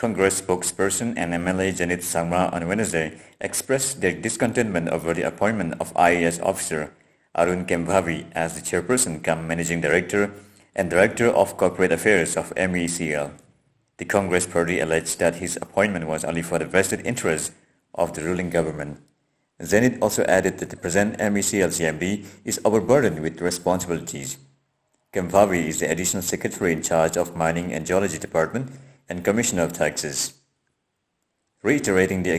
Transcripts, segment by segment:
Congress spokesperson and MLA Janit Sangma on Wednesday expressed their discontentment over the appointment of IAS officer Arun Kembhavi as the chairperson cum managing director and director of corporate affairs of MeECL. The Congress party alleged that his appointment was only for the vested interests of the ruling government. Zenit also added that the present MeECL CMD is overburdened with responsibilities. Kembhavi is the additional secretary in charge of Mining and Geology Department and Commissioner of Taxes. Reiterating the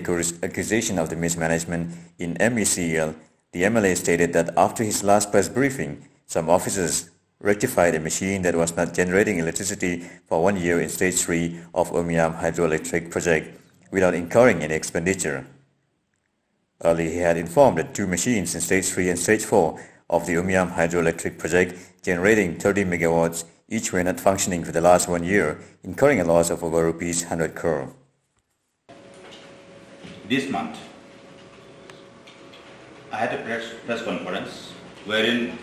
accusation of the mismanagement in MeECL, the MLA stated that after his last press briefing, some officers rectified a machine that was not generating electricity for 1 year in Stage 3 of Umiam hydroelectric project without incurring any expenditure. Earlier, he had informed that 2 machines in Stage 3 and Stage 4 of the Umiam hydroelectric project generating 30 megawatts each were not functioning for the last 1 year, incurring a loss of over rupees 100 crore. This month, I had a press conference wherein,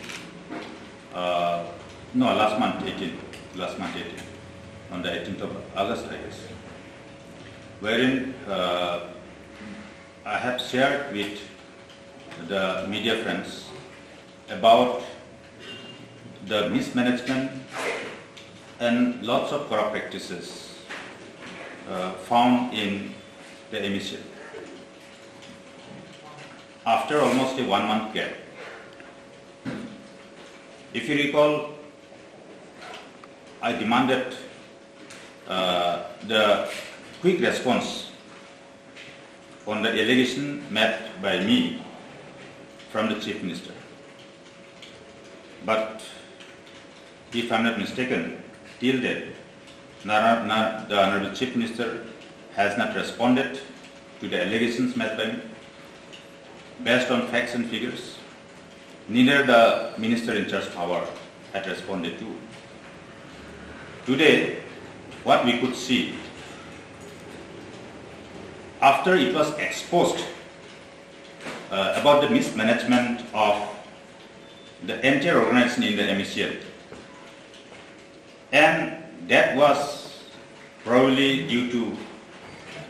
last month 18, on the 18th of August, I guess, wherein I have shared with the media friends about the mismanagement and lots of corrupt practices found in the MeECL. After almost a 1 month gap, if you recall, I demanded the quick response on the allegation made by me from the Chief Minister. But if I am not mistaken, till date, the Honorable Chief Minister has not responded to the allegations made by me based on facts and figures. Neither the Minister in charge of power had responded to. Today, what we could see, after it was exposed about the mismanagement of the entire organization in the MeECL, and that was probably due to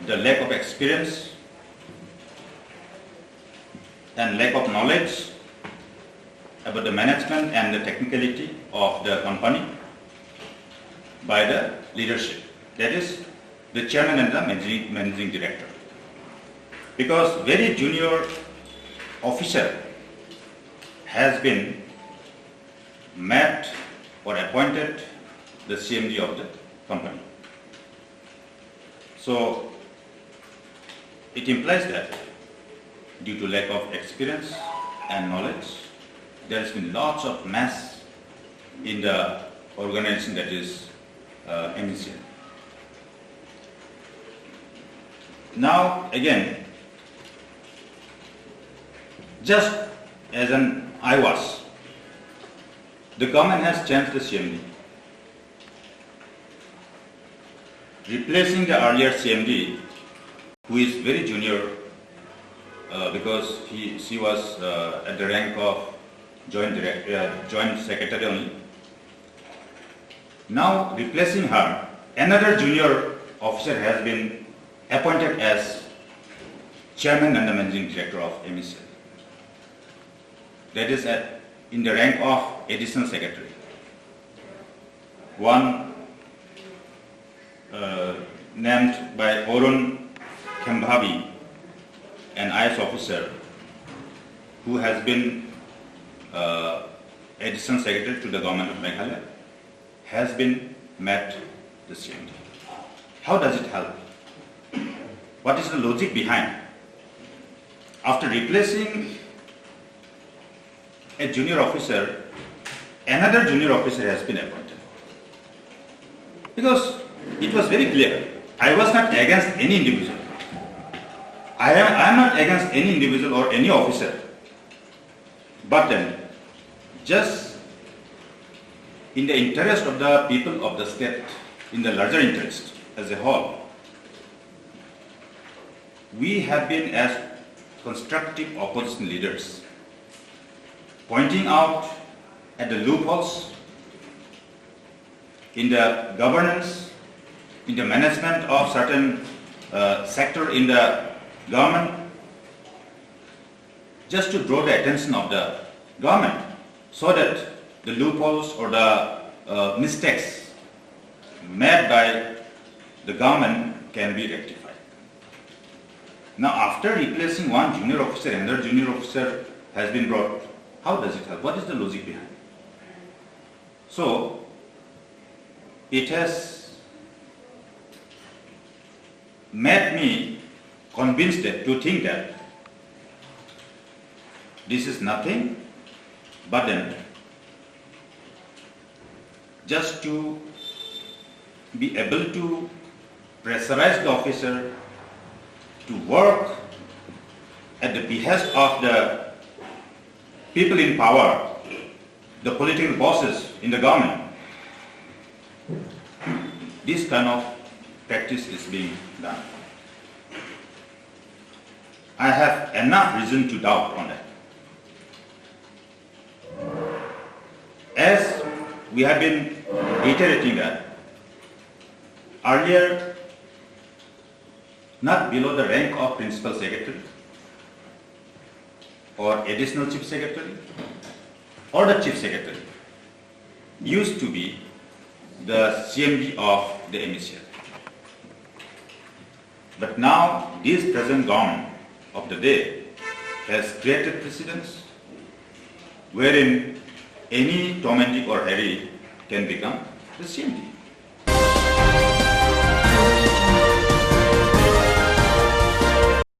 the lack of experience and lack of knowledge about the management and the technicality of the company by the leadership, that is the chairman and the managing director. Because very junior officer has been met or appointed the CMD of the company. So it implies that due to lack of experience and knowledge, there has been lots of mess in the organization that is MeECL. Now again, just as an IWAS, the government has changed the CMD, replacing the earlier CMD, who is very junior because she was at the rank of joint secretary only. Now replacing her, another junior officer has been appointed as chairman and the managing director of MeECL. That is in the rank of additional secretary. One named by Arun Kembhavi, an IS officer who has been additional secretary to the government of Meghalaya, has been met the CMD. How does it help? What is the logic behind? After replacing a junior officer, another junior officer has been appointed. Because it was very clear, I was not against any individual. I am not against any individual or any officer. But then, just in the interest of the people of the state, in the larger interest as a whole, we have been as constructive opposition leaders, pointing out at the loopholes in the governance in the management of certain sector in the government, just to draw the attention of the government so that the loopholes or the mistakes made by the government can be rectified. Now, after replacing one junior officer, another junior officer has been brought. How does it help? What is the logic behind? So, it has made me convinced to think that this is nothing but then just to be able to pressurize the officer to work at the behest of the people in power, the political bosses in the government. This kind of practice is being done. I have enough reason to doubt on that. As we have been reiterating that earlier, not below the rank of principal secretary or additional chief secretary or the chief secretary used to be the CMD of the MeECL. But now this present government of the day has created precedents wherein any Tom and Dick or Harry can become the CMD.